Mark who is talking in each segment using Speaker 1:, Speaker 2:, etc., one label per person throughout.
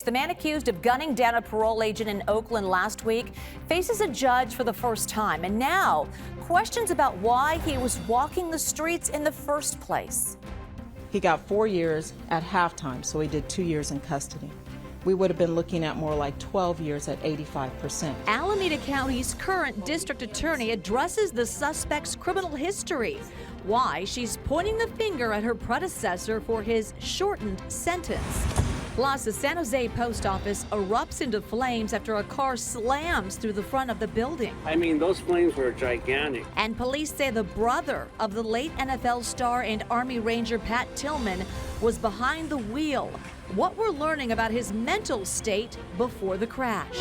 Speaker 1: The man accused of gunning down a parole agent in Oakland last week faces a judge for the first time. And now, questions about why he was walking the streets in the first place.
Speaker 2: He got 4 years at halftime, so he did 2 years in custody. We would have been looking at more like 12 years at 85%.
Speaker 1: Alameda County's current district attorney addresses the suspect's criminal history, why she's pointing the finger at her predecessor for his shortened sentence. Plus, the San Jose post office erupts into flames after a car slams through the front of the building.
Speaker 3: I mean, those flames were gigantic.
Speaker 1: And police say the brother of the late NFL star and Army Ranger Pat Tillman was behind the wheel. What we're learning about his mental state before the crash.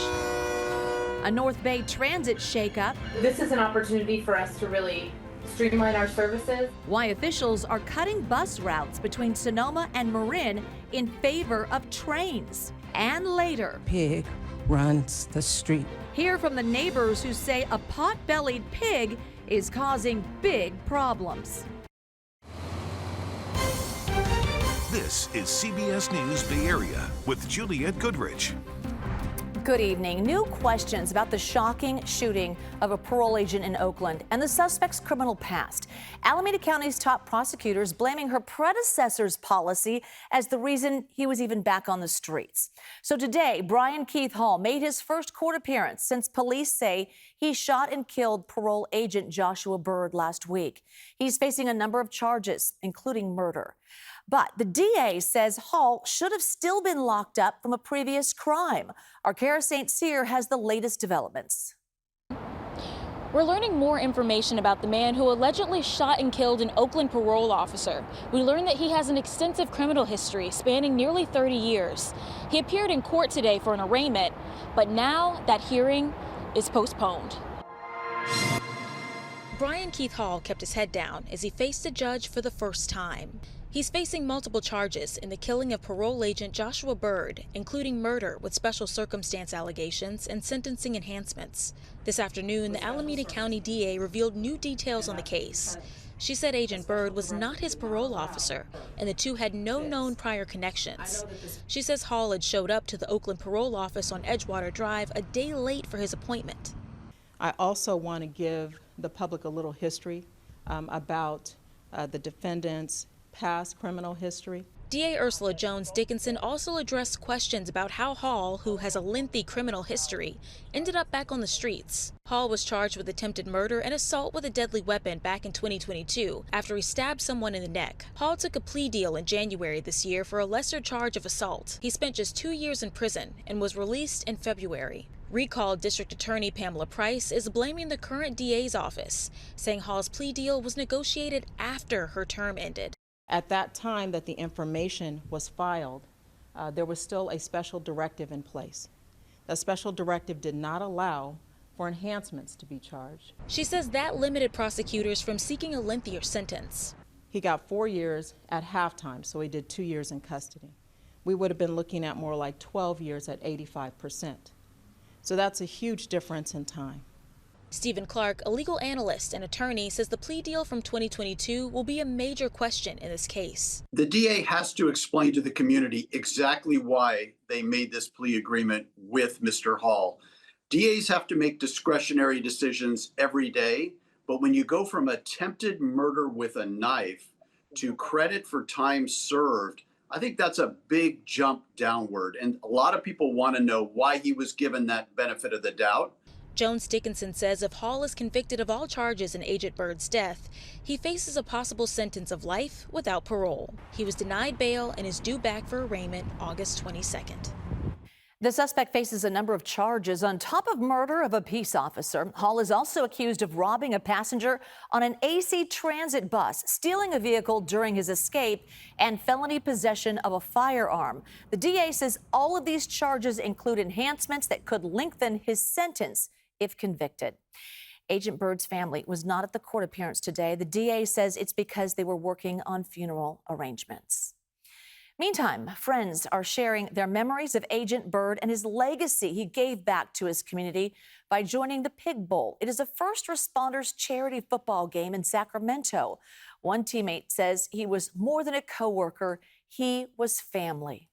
Speaker 1: A North Bay transit shakeup.
Speaker 4: This is an opportunity for us to really streamline our services.
Speaker 1: Why officials are cutting bus routes between Sonoma and Marin in favor of trains. And later,
Speaker 5: pig runs the street.
Speaker 1: Hear from the neighbors who say a pot-bellied pig is causing big problems.
Speaker 6: This is CBS News Bay Area with Juliette Goodrich.
Speaker 1: Good evening. New questions about the shocking shooting of a parole agent in Oakland and the suspect's criminal past. Alameda County's top prosecutors blaming her predecessor's policy as the reason he was even back on the streets. So today, Brian Keith Hall made his first court appearance since police say he shot and killed parole agent Joshua Byrd last week. He's facing a number of charges, including murder. But the DA says Hall should have still been locked up from a previous crime. Our Kara St. Cyr has the latest developments.
Speaker 7: We're learning more information about the man who allegedly shot and killed an Oakland parole officer. We learned that he has an extensive criminal history spanning nearly 30 years. He appeared in court today for an arraignment, but now that hearing is postponed. Brian Keith Hall kept his head down as he faced a judge for the first time. He's facing multiple charges in the killing of parole agent Joshua Byrd, including murder with special circumstance allegations and sentencing enhancements. This afternoon, the Alameda County DA revealed new details on the case. She said Agent Byrd was not his parole officer, and the two had no known prior connections. She says Hall had showed up to the Oakland parole office on Edgewater Drive a day late for his appointment.
Speaker 2: I also want to give the public a little history about the defendant's past criminal history.
Speaker 7: DA Ursula Jones Dickinson also addressed questions about how Hall, who has a lengthy criminal history, ended up back on the streets. Hall was charged with attempted murder and assault with a deadly weapon back in 2022 after he stabbed someone in the neck. Hall took a plea deal in January this year for a lesser charge of assault. He spent just 2 years in prison and was released in February. Recalled District Attorney Pamela Price is blaming the current DA's office, saying Hall's plea deal was negotiated after her term ended.
Speaker 2: At that time that the information was filed, there was still a special directive in place. The special directive did not allow for enhancements to be charged.
Speaker 7: She says that limited prosecutors from seeking a lengthier sentence.
Speaker 2: He got 4 years at halftime, so he did 2 years in custody. We would have been looking at more like 12 years at 85%. So that's a huge difference in time.
Speaker 7: Stephen Clark, a legal analyst and attorney, says the plea deal from 2022 will be a major question in this case.
Speaker 8: The DA has to explain to the community exactly why they made this plea agreement with Mr. Hall. DAs have to make discretionary decisions every day, but when you go from attempted murder with a knife to credit for time served, I think that's a big jump downward. And a lot of people want to know why he was given that benefit of the doubt.
Speaker 7: Jones Dickinson says if Hall is convicted of all charges in Agent Byrd's death, he faces a possible sentence of life without parole. He was denied bail and is due back for arraignment August 22nd.
Speaker 1: The suspect faces a number of charges on top of murder of a peace officer. Hall is also accused of robbing a passenger on an AC transit bus, stealing a vehicle during his escape, and felony possession of a firearm. The DA says all of these charges include enhancements that could lengthen his sentence if convicted. Agent Byrd's family was not at the court appearance today. The DA says it's because they were working on funeral arrangements. Meantime, friends are sharing their memories of Agent Byrd and his legacy he gave back to his community by joining the Pig Bowl. It is a first responders charity football game in Sacramento. One teammate says he was more than a coworker, he was family.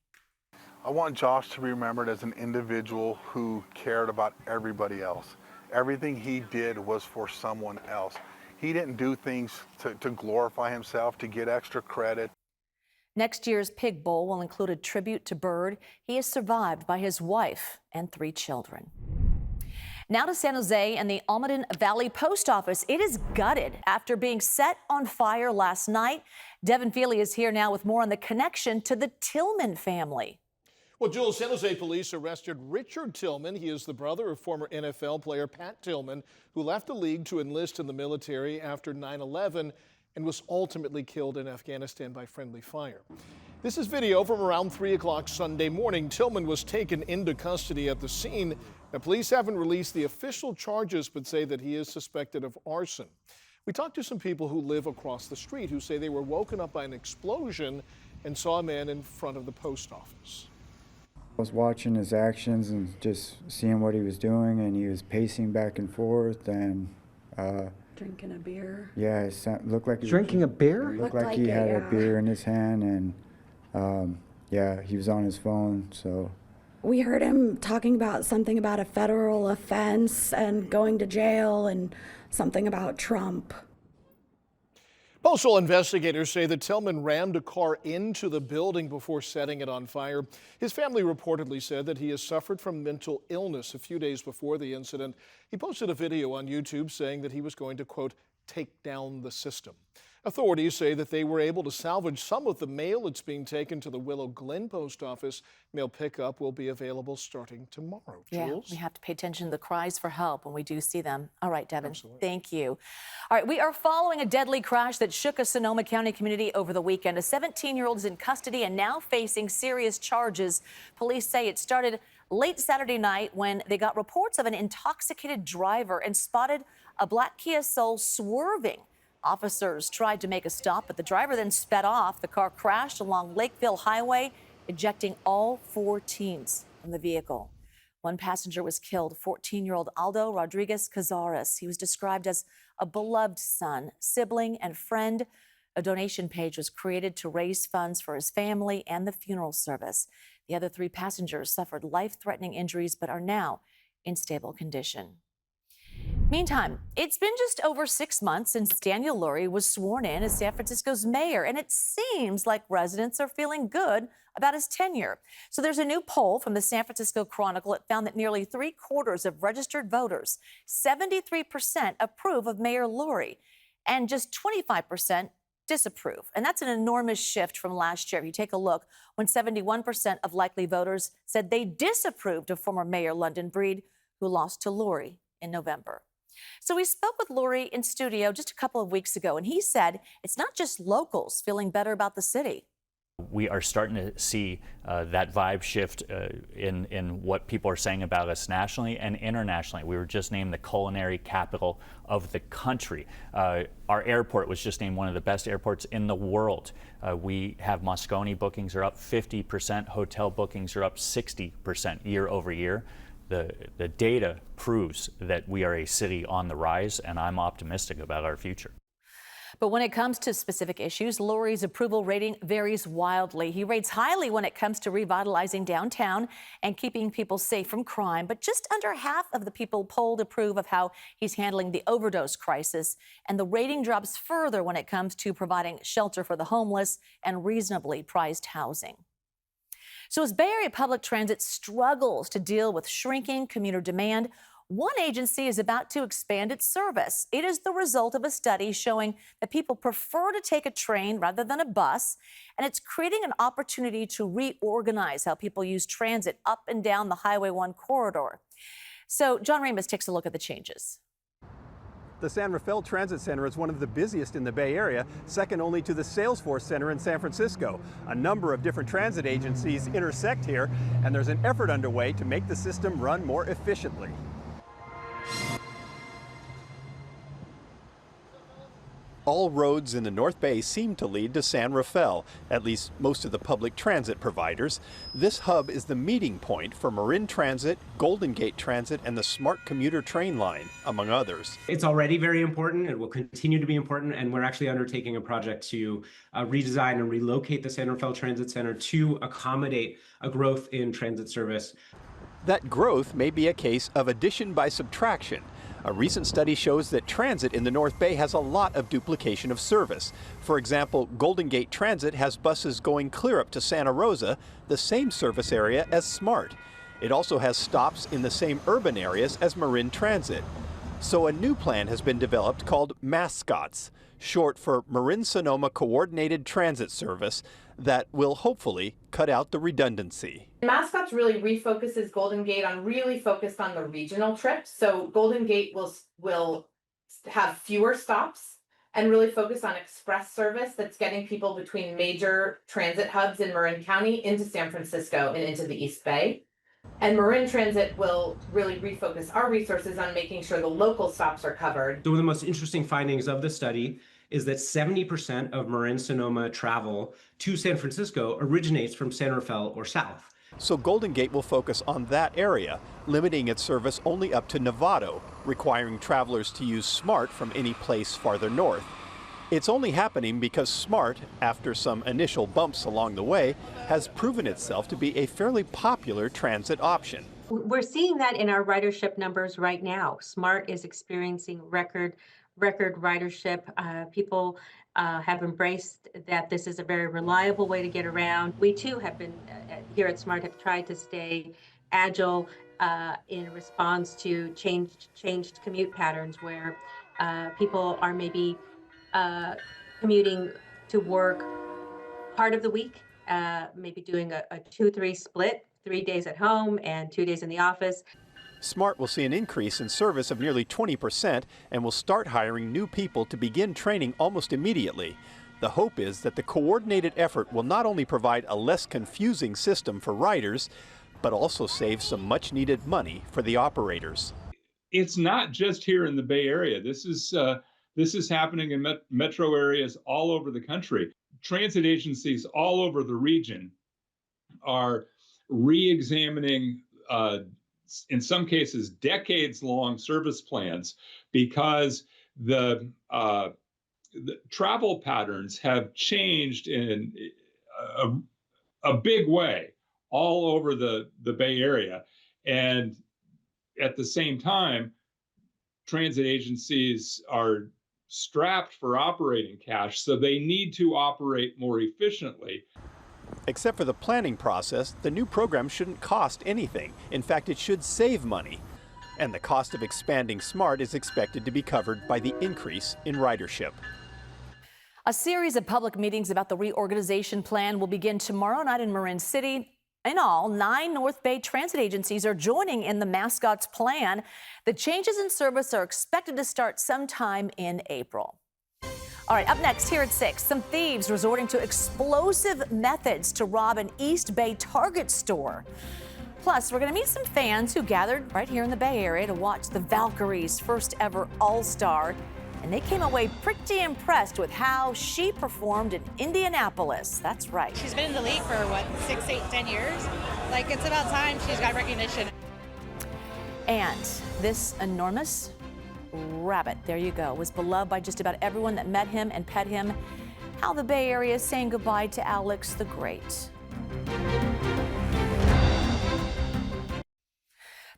Speaker 9: I want Josh to be remembered as an individual who cared about everybody else. Everything he did was for someone else. He didn't do things to glorify himself, to get extra credit.
Speaker 1: Next year's Pig Bowl will include a tribute to Bird. He is survived by his wife and 3 children. Now to San Jose and the Almaden Valley Post Office. It is gutted after being set on fire last night. Devin Phy is here now with more on the connection to the Tillman family.
Speaker 10: Well, Jules, San Jose police arrested Richard Tillman. He is the brother of former NFL player Pat Tillman, who left the league to enlist in the military after 9/11 and was ultimately killed in Afghanistan by friendly fire. This is video from around 3 o'clock Sunday morning. Tillman was taken into custody at the scene. The police haven't released the official charges, but say that he is suspected of arson. We talked to some people who live across the street who say they were woken up by an explosion and saw a man in front of the post office.
Speaker 11: I was watching his actions and just seeing what he was doing, and he was pacing back and forth and
Speaker 12: drinking a beer.
Speaker 11: Yeah, it looked like
Speaker 12: Drinking a beer?
Speaker 11: It looked like he had a beer in his hand, and yeah, he was on his phone. So
Speaker 12: We heard him talking about something about a federal offense and going to jail and something about Trump.
Speaker 10: Postal investigators say that Tillman rammed a car into the building before setting it on fire. His family reportedly said that he has suffered from mental illness. A few days before the incident, he posted a video on YouTube saying that he was going to, quote, take down the system. Authorities say that they were able to salvage some of the mail that's being taken to the Willow Glen post office. Mail pickup will be available starting tomorrow.
Speaker 1: Yeah,
Speaker 10: Jules?
Speaker 1: we have to pay attention to the cries for help when we do see them. All right, Devin,
Speaker 10: Absolutely.
Speaker 1: Thank you. All right, we are following a deadly crash that shook a Sonoma County community over the weekend. A 17-year-old is in custody and now facing serious charges. Police say it started late Saturday night when they got reports of an intoxicated driver and spotted a black Kia Soul swerving. Officers tried to make a stop, but the driver then sped off. The car crashed along Lakeville Highway, ejecting all 4 teens from the vehicle. One passenger was killed, 14-year-old Aldo Rodriguez Cazares. He was described as a beloved son, sibling, and friend. A donation page was created to raise funds for his family and the funeral service. The other 3 passengers suffered life-threatening injuries but are now in stable condition. Meantime, it's been just over 6 months since Daniel Lurie was sworn in as San Francisco's mayor, and it seems like residents are feeling good about his tenure. So there's a new poll from the San Francisco Chronicle. It found that nearly 3/4 of registered voters, 73%, approve of Mayor Lurie, and just 25% disapprove. And that's an enormous shift from last year. If you take a look, when 71% of likely voters said they disapproved of former Mayor London Breed, who lost to Lurie in November. So we spoke with Lurie in studio just a couple of weeks ago, and he said it's not just locals feeling better about the city.
Speaker 13: We are starting to see that vibe shift in what people are saying about us nationally and internationally. We were just named the culinary capital of the country. Our airport was just named one of the best airports in the world. We have Moscone bookings are up 50%, hotel bookings are up 60% year over year. The data proves that we are a city on the rise, and I'm optimistic about our future.
Speaker 1: But when it comes to specific issues, Lurie's approval rating varies wildly. He rates highly when it comes to revitalizing downtown and keeping people safe from crime. But just under half of the people polled approve of how he's handling the overdose crisis. And the rating drops further when it comes to providing shelter for the homeless and reasonably priced housing. So as Bay Area Public Transit struggles to deal with shrinking commuter demand, one agency is about to expand its service. It is the result of a study showing that people prefer to take a train rather than a bus, and it's creating an opportunity to reorganize how people use transit up and down the Highway 1 corridor. So John Ramus takes a look at the changes.
Speaker 14: The San Rafael Transit Center is one of the busiest in the Bay Area, second only to the Salesforce Center in San Francisco. A number of different transit agencies intersect here, and there's an effort underway to make the system run more efficiently. All roads in the North Bay seem to lead to San Rafael, at least most of the public transit providers. This hub is the meeting point for Marin Transit, Golden Gate Transit, and the Smart Commuter Train Line, among others.
Speaker 15: It's already very important. It will continue to be important, and we're actually undertaking a project to redesign and relocate the San Rafael Transit Center to accommodate a growth in transit service.
Speaker 14: That growth may be a case of addition by subtraction. A recent study shows that transit in the North Bay has a lot of duplication of service. For example, Golden Gate Transit has buses going clear up to Santa Rosa, the same service area as SMART. It also has stops in the same urban areas as Marin Transit. So a new plan has been developed called Mascots, short for Marin Sonoma Coordinated Transit Service, that will hopefully cut out the redundancy.
Speaker 4: Mascots really refocuses Golden Gate on really focused on the regional trips. So Golden Gate will have fewer stops and really focus on express service that's getting people between major transit hubs in Marin County into San Francisco and into the East Bay. And Marin Transit will really refocus our resources on making sure the local stops are covered.
Speaker 15: One of the most interesting findings of the study is that 70% of Marin Sonoma travel to San Francisco originates from San Rafael or south.
Speaker 14: So Golden Gate will focus on that area, limiting its service only up to Novato, requiring travelers to use SMART from any place farther north. It's only happening because SMART, after some initial bumps along the way, has proven itself to be a fairly popular transit option.
Speaker 16: We're seeing that in our ridership numbers right now. SMART is experiencing record ridership. People have embraced that this is a very reliable way to get around. We too have been, here at SMART, have tried to stay agile in response to changed commute patterns where people are maybe commuting to work part of the week, maybe doing a 2-3 split, 3 days at home and 2 days in the office.
Speaker 14: SMART will see an increase in service of nearly 20% and will start hiring new people to begin training almost immediately. The hope is that the coordinated effort will not only provide a less confusing system for riders, but also save some much needed money for the operators.
Speaker 17: It's not just here in the Bay Area. This is happening in metro areas all over the country. Transit agencies all over the region are re-examining in some cases decades-long service plans because the travel patterns have changed in a big way all over the Bay Area. And at the same time, transit agencies are strapped for operating cash, so they need to operate more efficiently.
Speaker 14: Except for the planning process, the new program shouldn't cost anything. In fact, it should save money. And the cost of expanding SMART is expected to be covered by the increase in ridership.
Speaker 1: A series of public meetings about the reorganization plan will begin tomorrow night in Marin City. In all, 9 North Bay transit agencies are joining in the Mascots plan. The changes in service are expected to start sometime in April. All right, up next here at 6, some thieves resorting to explosive methods to rob an East Bay Target store. Plus, we're going to meet some fans who gathered right here in the Bay Area to watch the Valkyries' first ever All-Star. And they came away pretty impressed with how she performed in Indianapolis. That's right.
Speaker 18: She's been in the league for, 6, 8, 10 years? Like, it's about time she's got recognition.
Speaker 1: And this enormous rabbit, there you go, was beloved by just about everyone that met him and pet him. How the Bay Area is saying goodbye to Alex the Great.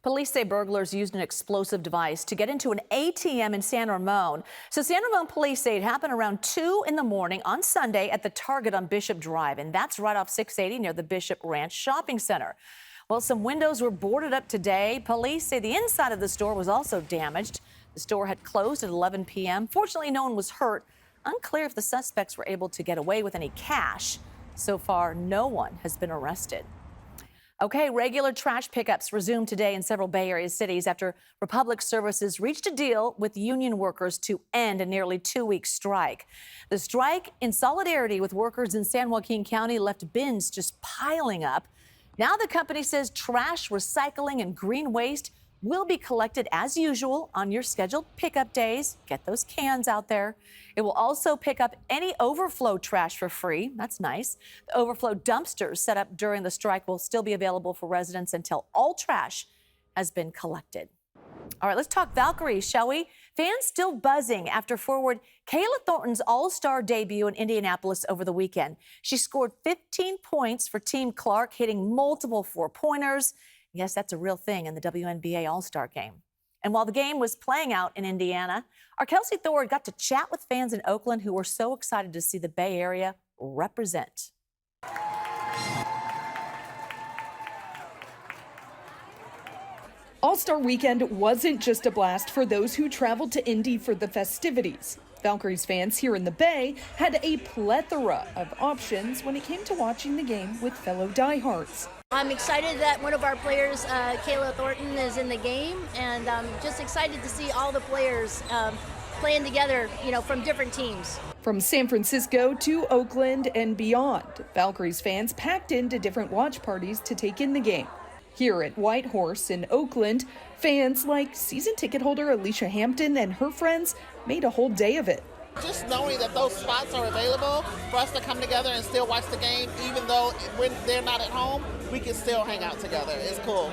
Speaker 1: Police say burglars used an explosive device to get into an ATM in San Ramon. So San Ramon police say it happened around 2 in the morning on Sunday at the Target on Bishop Drive, and that's right off 680 near the Bishop Ranch Shopping Center. Well, some windows were boarded up today. Police say the inside of the store was also damaged. The store had closed at 11 p.m. Fortunately, no one was hurt. Unclear if the suspects were able to get away with any cash. So far, no one has been arrested. Okay, regular trash pickups resumed today in several Bay Area cities after Republic Services reached a deal with union workers to end a nearly 2-week strike. The strike, in solidarity with workers in San Joaquin County, left bins just piling up. Now the company says trash, recycling, and green waste will be collected as usual on your scheduled pickup days. Get those cans out there. It will also pick up any overflow trash for free. That's nice. The overflow dumpsters set up during the strike will still be available for residents until all trash has been collected. All right, let's talk Valkyries, shall we? Fans still buzzing after forward Kayla Thornton's all-star debut in Indianapolis over the weekend. She scored 15 points for Team Clark, hitting multiple four-pointers. Yes, that's a real thing in the WNBA All-Star game. And while the game was playing out in Indiana, our Kelsey Thornton got to chat with fans in Oakland who were so excited to see the Bay Area represent.
Speaker 19: All-Star Weekend wasn't just a blast for those who traveled to Indy for the festivities. Valkyries fans here in the Bay had a plethora of options when it came to watching the game with fellow diehards.
Speaker 20: I'm excited that one of our players, Kayla Thornton, is in the game, and I'm just excited to see all the players playing together, from different teams.
Speaker 19: From San Francisco to Oakland and beyond, Valkyries fans packed into different watch parties to take in the game. Here at White Horse in Oakland, fans like season ticket holder Alicia Hampton and her friends made a whole day of it.
Speaker 21: Just knowing that those spots are available for us to come together and still watch the game, even though when they're not at home, we can still hang out together. It's cool.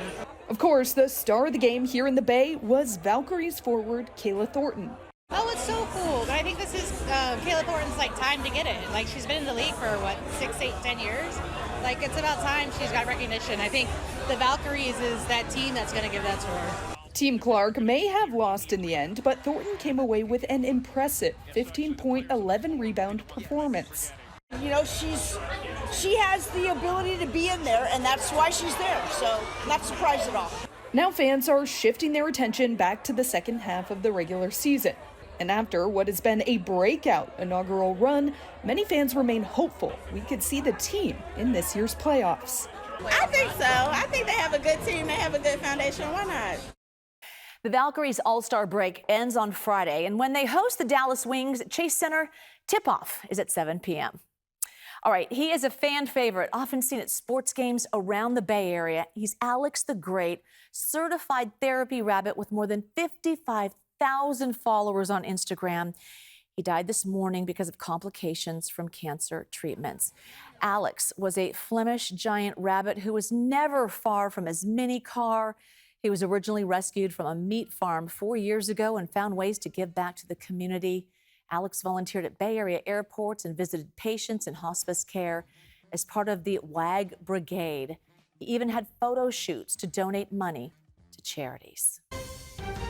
Speaker 19: Of course, the star of the game here in the Bay was Valkyries forward Kayla Thornton.
Speaker 18: Oh, it's so cool. I think this is Kayla Thornton's time to get it. She's been in the league for 6, 8, 10 years. It's about time she's got recognition. I think the Valkyries is that team that's going to give that to her.
Speaker 19: Team Clark may have lost in the end, but Thornton came away with an impressive 15-point, 11-rebound performance.
Speaker 22: She has the ability to be in there, and that's why she's there. So not surprised at all.
Speaker 19: Now fans are shifting their attention back to the second half of the regular season. And after what has been a breakout inaugural run, many fans remain hopeful we could see the team in this year's playoffs.
Speaker 22: I think so. I think they have a good team. They have a good foundation. Why not?
Speaker 1: The Valkyries All-Star break ends on Friday, and when they host the Dallas Wings at Chase Center, tip-off is at 7 p.m. All right, he is a fan favorite, often seen at sports games around the Bay Area. He's Alex the Great, certified therapy rabbit with more than 55,000 followers on Instagram. He died this morning because of complications from cancer treatments. Alex was a Flemish giant rabbit who was never far from his mini car. He was originally rescued from a meat farm 4 years ago and found ways to give back to the community. Alex volunteered at Bay Area airports and visited patients in hospice care as part of the WAG Brigade. He even had photo shoots to donate money to charities.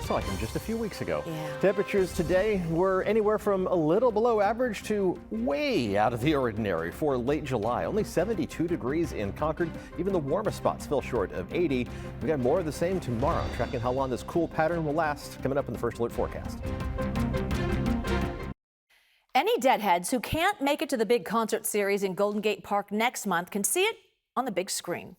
Speaker 23: Saw him just a few weeks ago.
Speaker 1: Yeah.
Speaker 23: Temperatures today were anywhere from a little below average to way out of the ordinary for late July. Only 72 degrees in Concord. Even the warmest spots fell short of 80. We got more of the same tomorrow. Tracking how long this cool pattern will last coming up in the First Alert forecast.
Speaker 1: Any Deadheads who can't make it to the big concert series in Golden Gate Park next month can see it on the big screen.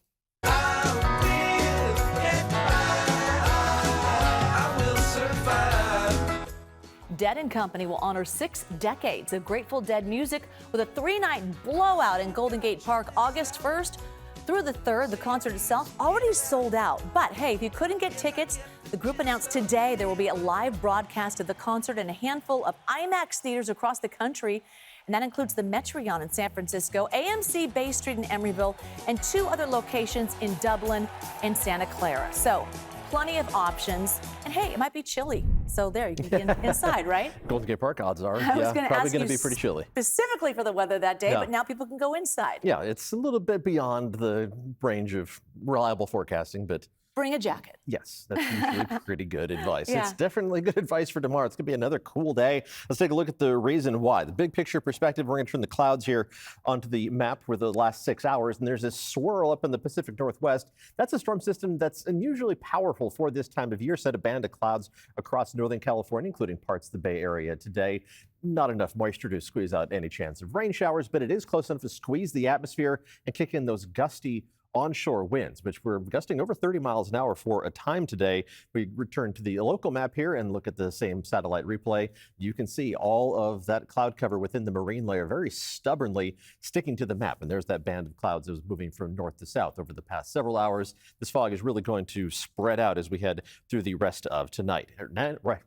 Speaker 1: Dead & Company will honor 6 decades of Grateful Dead music with a 3-night blowout in Golden Gate Park August 1st through the 3rd. The concert itself already sold out. But hey, if you couldn't get tickets, the group announced today there will be a live broadcast of the concert in a handful of IMAX theaters across the country. And that includes the Metreon in San Francisco, AMC Bay Street in Emeryville, and 2 other locations in Dublin and Santa Clara. So plenty of options. And hey, it might be chilly. So there, you can be inside, right?
Speaker 23: Golden Gate Park, odds are.
Speaker 1: I was
Speaker 23: probably going to be pretty chilly.
Speaker 1: Specifically for the weather that day, but now people can go inside.
Speaker 23: Yeah, it's a little bit beyond the range of reliable forecasting, but
Speaker 1: Bring a jacket.
Speaker 23: yes, that's usually pretty good advice.
Speaker 1: Yeah.
Speaker 23: It's definitely good advice for tomorrow. It's going to be another cool day. Let's take a look at the reason why. The big picture perspective, we're going to turn the clouds here onto the map for the last 6 hours, and there's this swirl up in the Pacific Northwest. That's a storm system that's unusually powerful for this time of year. Set a band of clouds across Northern California, including parts of the Bay Area today. Not enough moisture to squeeze out any chance of rain showers, but it is close enough to squeeze the atmosphere and kick in those gusty onshore winds, which were gusting over 30 miles an hour for a time today. We return to the local map here and look at the same satellite replay. You can see all of that cloud cover within the marine layer very stubbornly sticking to the map. And there's that band of clouds that was moving from north to south over the past several hours. This fog is really going to spread out as we head through the rest of tonight.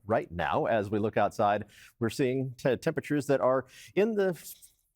Speaker 23: Right now, as we look outside, we're seeing temperatures that are in the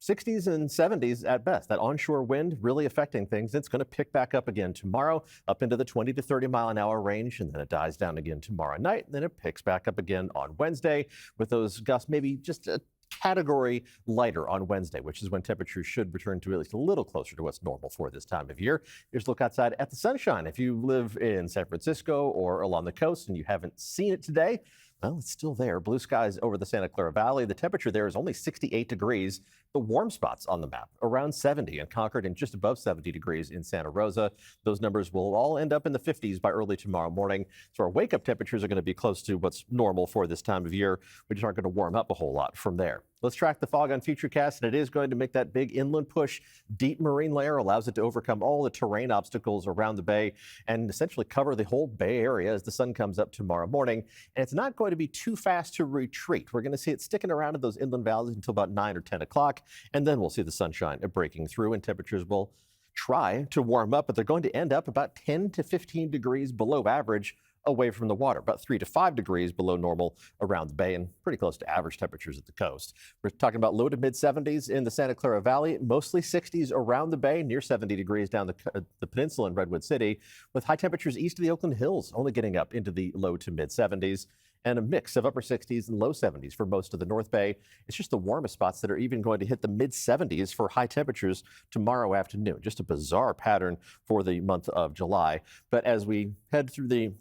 Speaker 23: 60s and 70s at best. That onshore wind really affecting things. It's going to pick back up again tomorrow, up into the 20 to 30 mile an hour range, and then it dies down again tomorrow night. And then it picks back up again on Wednesday with those gusts maybe just a category lighter on Wednesday, which is when temperatures should return to at least a little closer to what's normal for this time of year. Here's a look outside at the sunshine. If you live in San Francisco or along the coast and you haven't seen it today, well, it's still there. Blue skies over the Santa Clara Valley. The temperature there is only 68 degrees. The warm spots on the map around 70 in Concord and just above 70 degrees in Santa Rosa. Those numbers will all end up in the 50s by early tomorrow morning. So our wake up temperatures are going to be close to what's normal for this time of year. We just aren't going to warm up a whole lot from there. Let's track the fog on Futurecast, and it is going to make that big inland push. Deep marine layer allows it to overcome all the terrain obstacles around the bay and essentially cover the whole bay area as the sun comes up tomorrow morning. And it's not going to be too fast to retreat. We're going to see it sticking around in those inland valleys until about 9 or 10 o'clock, and then we'll see the sunshine breaking through, and temperatures will try to warm up, but they're going to end up about 10 to 15 degrees below average away from the water, about 3 to 5 degrees below normal around the bay and pretty close to average temperatures at the coast. We're talking about low to mid 70s in the Santa Clara Valley, mostly 60s around the bay, near 70 degrees down the peninsula in Redwood City, with high temperatures east of the Oakland Hills only getting up into the low to mid 70s. And a mix of upper 60s and low 70s for most of the North Bay. It's just the warmest spots that are even going to hit the mid 70s for high temperatures tomorrow afternoon. Just a bizarre pattern for the month of July. But as we head through the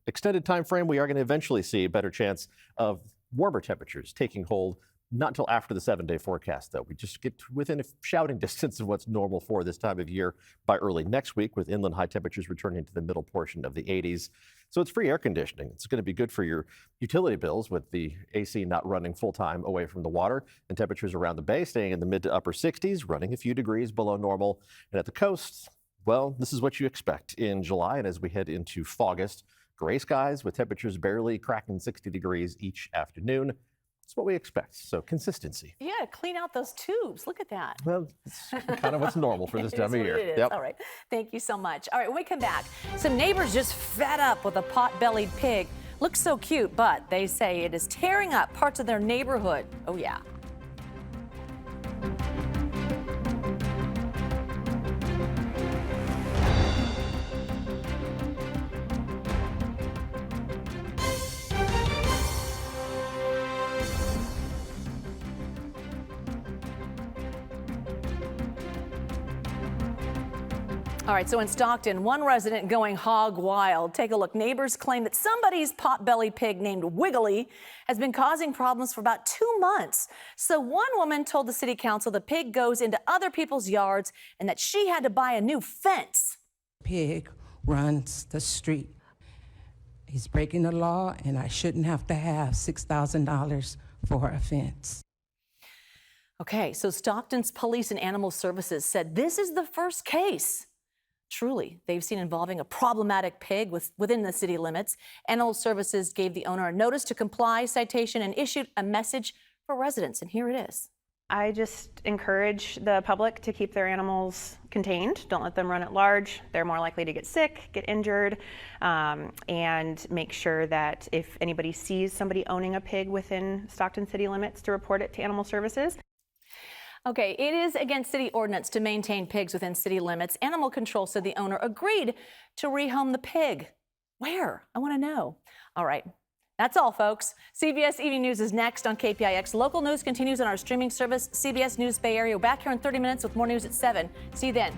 Speaker 23: extended time frame, we are going to eventually see a better chance of warmer temperatures taking hold. Not until after the 7-day forecast, though. We just get within a shouting distance of what's normal for this time of year by early next week, with inland high temperatures returning to the middle portion of the 80s. So it's free air conditioning. It's going to be good for your utility bills with the AC not running full time away from the water, and temperatures around the bay staying in the mid to upper 60s, running a few degrees below normal. And at the coast, well, this is what you expect in July. And as we head into August, gray skies with temperatures barely cracking 60 degrees each afternoon. That's what we expect. So consistency.
Speaker 1: Yeah, clean out those tubes. Look at that.
Speaker 23: Well, it's kind of what's normal for this time of year.
Speaker 1: It is. All right. Thank you so much. All right, when we come back, some neighbors just fed up with a pot-bellied pig. Looks so cute, but they say it is tearing up parts of their neighborhood. Oh, yeah. All right, so in Stockton, one resident going hog wild. Take a look. Neighbors claim that somebody's pot-bellied pig named Wiggly has been causing problems for about 2 months. So one woman told the city council the pig goes into other people's yards and that she had to buy a new fence.
Speaker 3: Pig runs the street. He's breaking the law, and I shouldn't have to have $6,000 for a fence.
Speaker 1: Okay, so Stockton's Police and Animal Services said this is the first case truly they've seen involving a problematic pig within the city limits. Animal Services gave the owner a notice to comply citation and issued a message for residents, and here it is.
Speaker 5: I just encourage the public to keep their animals contained. Don't let them run at large. They're more likely to get sick, get injured, and make sure that if anybody sees somebody owning a pig within Stockton city limits, to report it to Animal Services.
Speaker 1: Okay, it is against city ordinance to maintain pigs within city limits. Animal Control said the owner agreed to rehome the pig. Where? I want to know. All right. That's all, folks. CBS Evening News is next on KPIX. Local news continues on our streaming service, CBS News Bay Area. We're back here in 30 minutes with more news at 7. See you then.